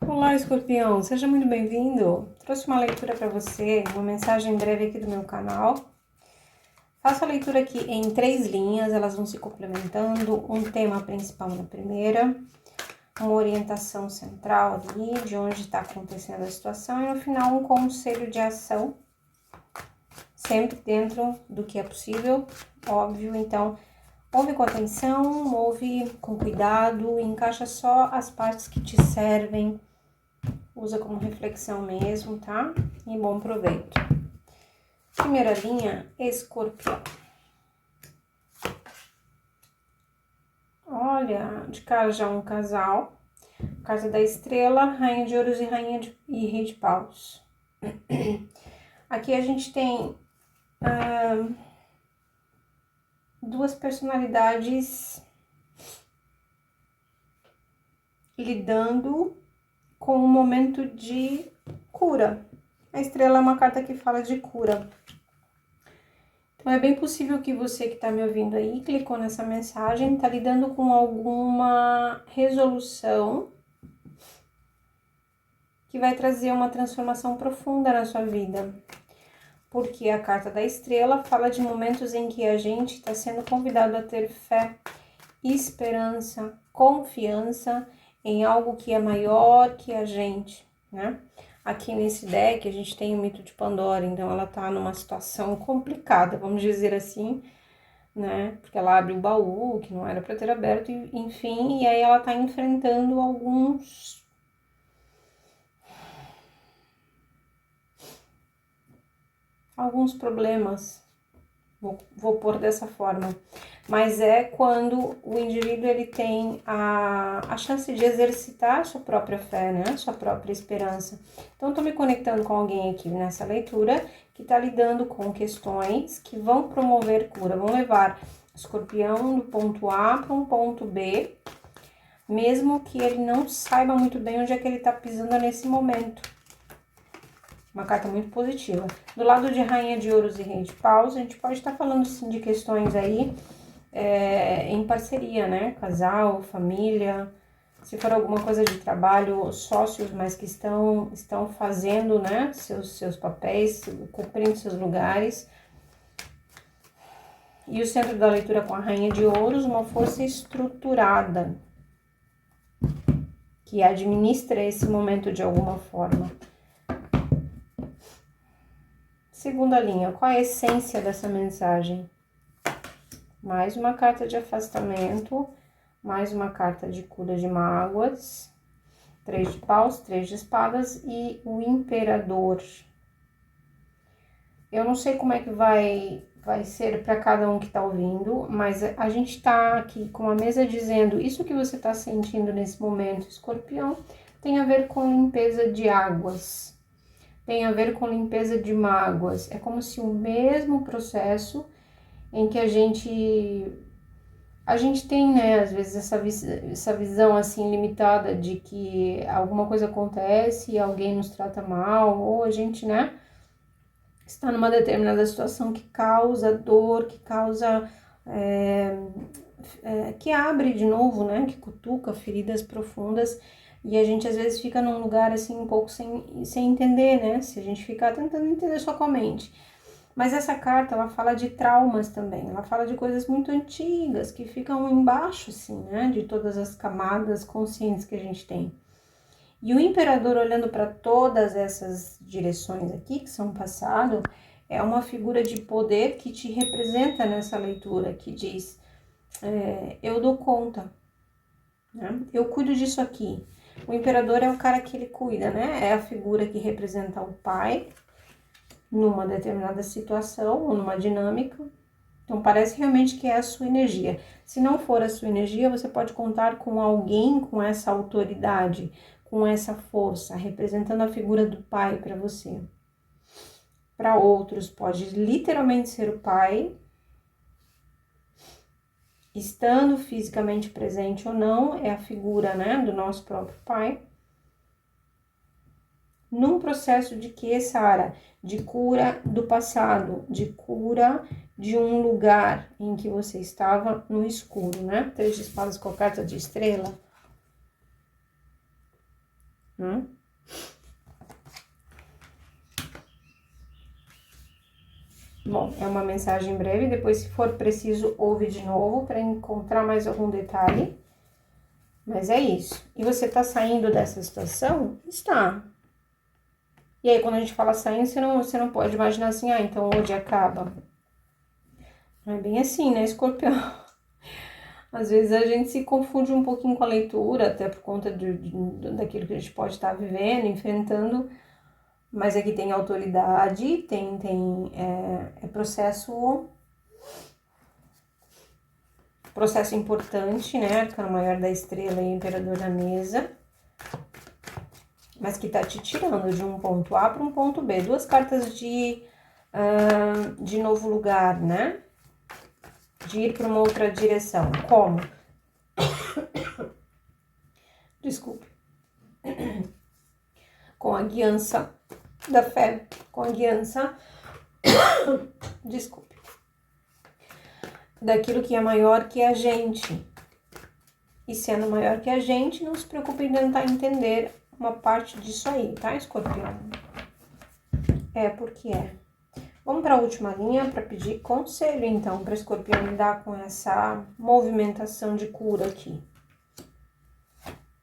Olá, Escorpião, seja muito bem-vindo. Trouxe uma leitura para você, uma mensagem breve aqui do meu canal. Faço a leitura aqui em 3 linhas, elas vão se complementando, um tema principal na primeira, uma orientação central ali, de onde está acontecendo a situação, e no final um conselho de ação, sempre dentro do que é possível, óbvio. Então, ouve com atenção, ouve com cuidado, encaixa só as partes que te servem. Usa como reflexão mesmo, tá? E bom proveito. Primeira linha, Escorpião. Olha, de cara já um casal. Casa da Estrela, Rainha de Ouros e Rei de Paus. Aqui a gente tem duas personalidades lidando com um momento de cura. A Estrela é uma carta que fala de cura. Então, é bem possível que você que está me ouvindo aí, clicou nessa mensagem, está lidando com alguma resolução que vai trazer uma transformação profunda na sua vida. Porque a carta da Estrela fala de momentos em que a gente está sendo convidado a ter fé, esperança, confiança em algo que é maior que a gente, né? Aqui nesse deck a gente tem o mito de Pandora, então ela tá numa situação complicada, vamos dizer assim, né? Porque ela abre o baú, que não era para ter aberto, enfim, e aí ela tá enfrentando alguns problemas, vou pôr dessa forma. Mas é quando o indivíduo ele tem a chance de exercitar a sua própria fé, né? A sua própria esperança. Então, estou me conectando com alguém aqui nessa leitura que está lidando com questões que vão promover cura, vão levar o Escorpião do ponto A para um ponto B, mesmo que ele não saiba muito bem onde é que ele está pisando nesse momento. Uma carta muito positiva. Do lado de Rainha de Ouros e Rei de Paus, a gente pode estar falando sim de questões aí em parceria, né? Casal, família, se for alguma coisa de trabalho, sócios, mas que estão fazendo, né? Seus papéis, cumprindo seus lugares. E o centro da leitura com a Rainha de Ouros, uma força estruturada que administra esse momento de alguma forma. Segunda linha, qual é a essência dessa mensagem? Mais uma carta de afastamento, mais uma carta de cura de mágoas, 3 de paus, 3 de espadas e o imperador. Eu não sei como é que vai ser para cada um que tá ouvindo, mas a gente tá aqui com a mesa dizendo, isso que você tá sentindo nesse momento, Escorpião, tem a ver com limpeza de águas, tem a ver com limpeza de mágoas. É como se o mesmo processo em que a gente tem, né, às vezes essa visão assim limitada de que alguma coisa acontece e alguém nos trata mal, ou a gente, né, está numa determinada situação que causa dor, que causa, que abre de novo, né, que cutuca feridas profundas, e a gente às vezes fica num lugar assim um pouco sem entender, né, se a gente ficar tentando entender só com a mente. Mas essa carta, ela fala de traumas também, ela fala de coisas muito antigas, que ficam embaixo, assim, né, de todas as camadas conscientes que a gente tem. E o imperador, olhando para todas essas direções aqui, que são passado, é uma figura de poder que te representa nessa leitura, que diz, eu dou conta, né, eu cuido disso aqui. O imperador é o cara que ele cuida, né, é a figura que representa o pai, numa determinada situação ou numa dinâmica. Então, parece realmente que é a sua energia. Se não for a sua energia, você pode contar com alguém com essa autoridade, com essa força, representando a figura do pai para você. Para outros, pode literalmente ser o pai, estando fisicamente presente ou não, é a figura, né, do nosso próprio pai. Num processo de que, Sara? De cura do passado, de cura de um lugar em que você estava no escuro, né? 3 de espadas com a carta de estrela. Bom, é uma mensagem breve, depois se for preciso, ouve de novo para encontrar mais algum detalhe. Mas é isso. E você tá saindo dessa situação? Está. E aí, quando a gente fala saindo, você não pode imaginar assim, ah, então hoje acaba. Não é bem assim, né, Escorpião? Às vezes a gente se confunde um pouquinho com a leitura, até por conta daquilo que a gente pode estar vivendo, enfrentando. Mas aqui tem autoridade, é processo importante, né? Arcano maior da estrela e imperador da mesa. Mas que tá te tirando de um ponto A para um ponto B. Duas cartas de novo lugar, né? De ir para uma outra direção. Como? Desculpe. Com a guiança da fé, com a guiança, desculpe, daquilo que é maior que a gente. E sendo maior que a gente, não se preocupe em tentar entender uma parte disso aí, tá, Escorpião? É porque é. Vamos para a última linha para pedir conselho, então, para Escorpião lidar com essa movimentação de cura aqui.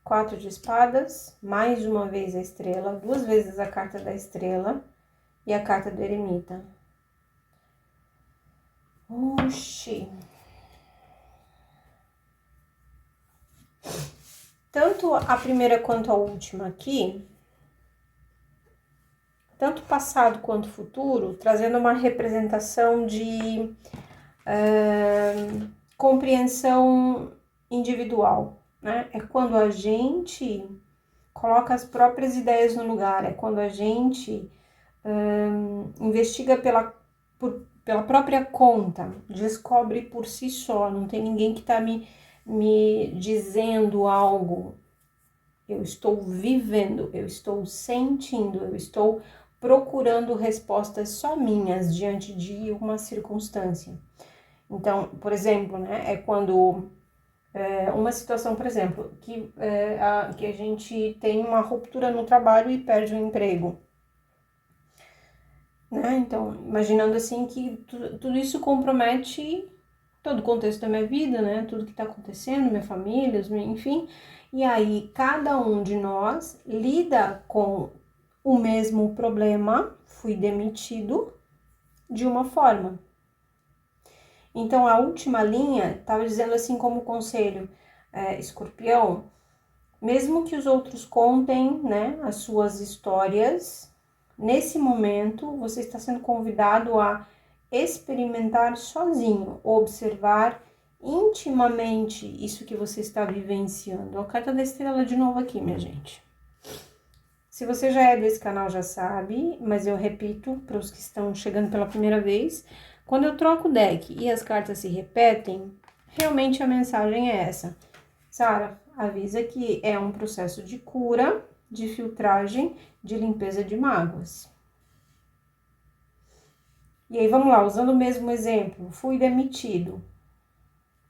4 de espadas, mais uma vez a estrela, 2 vezes a carta da estrela e a carta do eremita. Oxi. Tanto a primeira quanto a última aqui, tanto passado quanto futuro, trazendo uma representação de compreensão individual, né? É quando a gente coloca as próprias ideias no lugar, é quando a gente investiga pela própria conta, descobre por si só, não tem ninguém que tá me dizendo algo. Eu estou vivendo, eu estou sentindo, eu estou procurando respostas só minhas diante de uma circunstância. Então, por exemplo, né, é quando uma situação, por exemplo, que a gente tem uma ruptura no trabalho e perde o emprego. Né? Então, imaginando assim que tudo isso compromete todo o contexto da minha vida, né? Tudo que está acontecendo, minha família, enfim. E aí, cada um de nós lida com o mesmo problema, fui demitido, de uma forma. Então, a última linha estava dizendo assim como conselho, Escorpião, mesmo que os outros contem, né, as suas histórias, nesse momento você está sendo convidado a experimentar sozinho, observar intimamente isso que você está vivenciando. A carta da estrela de novo aqui, minha gente. Se você já é desse canal, já sabe, mas eu repito para os que estão chegando pela primeira vez, quando eu troco o deck e as cartas se repetem, realmente a mensagem é essa. Sara, avisa que é um processo de cura, de filtragem, de limpeza de mágoas. E aí, vamos lá, usando o mesmo exemplo, fui demitido.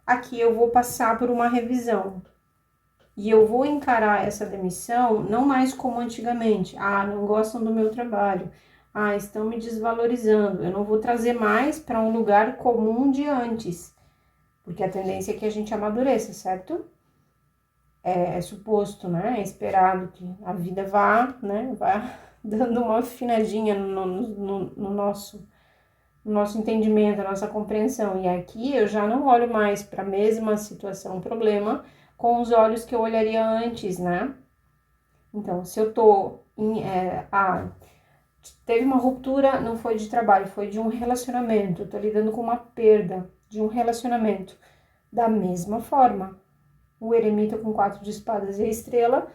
Aqui eu vou passar por uma revisão. E eu vou encarar essa demissão não mais como antigamente. Ah, não gostam do meu trabalho. Ah, estão me desvalorizando. Eu não vou trazer mais para um lugar comum de antes. Porque a tendência é que a gente amadureça, certo? É suposto, né? É esperado que a vida vá, né? Vá dando uma afinadinha no nosso entendimento, a nossa compreensão. E aqui eu já não olho mais para a mesma situação, problema, com os olhos que eu olharia antes, né? Então, se eu tô teve uma ruptura, não foi de trabalho, foi de um relacionamento, eu tô lidando com uma perda de um relacionamento. Da mesma forma, o eremita com 4 de espadas e a estrela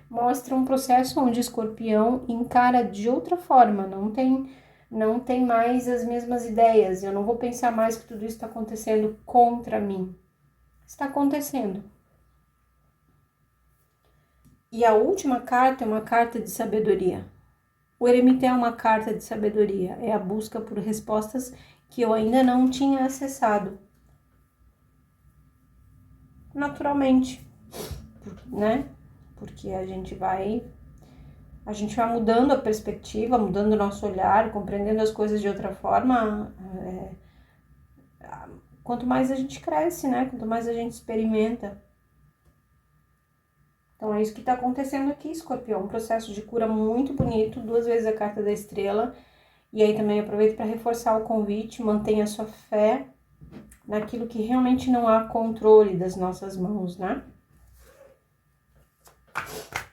mostra um processo onde o escorpião encara de outra forma, não tem mais as mesmas ideias, eu não vou pensar mais que tudo isso está acontecendo contra mim. Está acontecendo. E a última carta é uma carta de sabedoria. O eremita é uma carta de sabedoria, é a busca por respostas que eu ainda não tinha acessado. Naturalmente, né? porque a gente vai mudando a perspectiva, mudando o nosso olhar, compreendendo as coisas de outra forma. Quanto mais a gente cresce, né? Quanto mais a gente experimenta. Então é isso que está acontecendo aqui, Escorpião. Um processo de cura muito bonito, 2 vezes a carta da estrela. E aí também aproveito para reforçar o convite, mantenha a sua fé naquilo que realmente não há controle das nossas mãos, né?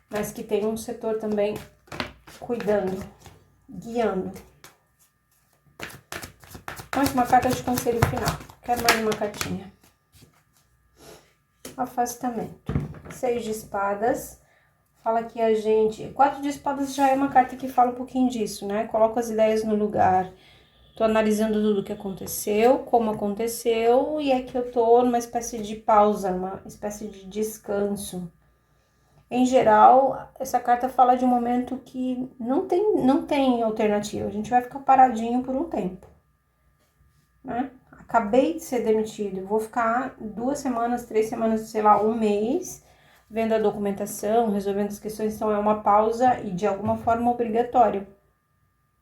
Mas que tem um setor também cuidando, guiando. Mais uma carta de conselho final. Quero mais uma cartinha. Afastamento. 6 de espadas. Fala que a gente... 4 de espadas já é uma carta que fala um pouquinho disso, né? Coloco as ideias no lugar. Tô analisando tudo o que aconteceu, como aconteceu, e é que eu tô numa espécie de pausa, uma espécie de descanso. Em geral, essa carta fala de um momento que não tem alternativa. A gente vai ficar paradinho por um tempo, né? Acabei de ser demitido, vou ficar 2 semanas, 3 semanas, sei lá, um mês, vendo a documentação, resolvendo as questões, então é uma pausa e de alguma forma obrigatório,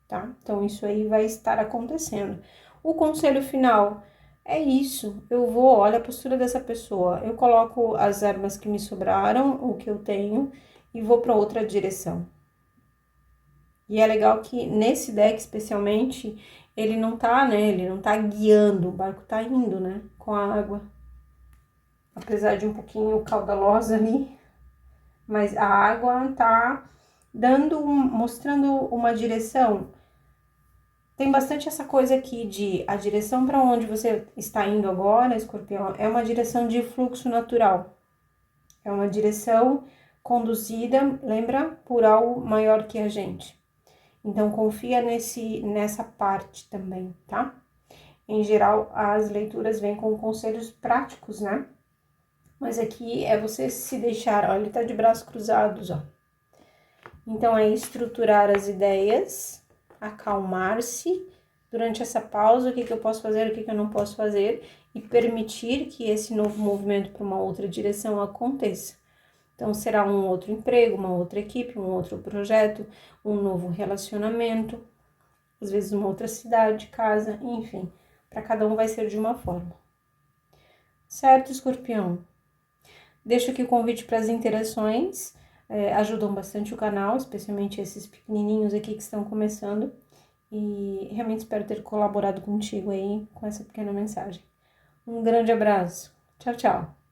tá? Então isso aí vai estar acontecendo. O conselho final é isso, olha a postura dessa pessoa, eu coloco as armas que me sobraram, o que eu tenho, e vou para outra direção. E é legal que nesse deck, especialmente, ele não tá, né, ele não tá guiando, o barco tá indo, né, com a água. Apesar de um pouquinho caudalosa ali, mas a água tá mostrando uma direção. Tem bastante essa coisa aqui de a direção para onde você está indo agora, Escorpião, é uma direção de fluxo natural. É uma direção conduzida, lembra, por algo maior que a gente. Então, confia nessa parte também, tá? Em geral, as leituras vêm com conselhos práticos, né? Mas aqui é você se deixar, ó, ele tá de braços cruzados, ó. Então, é estruturar as ideias, acalmar-se durante essa pausa, o que eu posso fazer, o que eu não posso fazer, e permitir que esse novo movimento para uma outra direção aconteça. Então, será um outro emprego, uma outra equipe, um outro projeto, um novo relacionamento, às vezes uma outra cidade, casa, enfim. Para cada um vai ser de uma forma. Certo, Escorpião? Deixo aqui o convite para as interações, ajudam bastante o canal, especialmente esses pequenininhos aqui que estão começando. E realmente espero ter colaborado contigo aí com essa pequena mensagem. Um grande abraço. Tchau, tchau.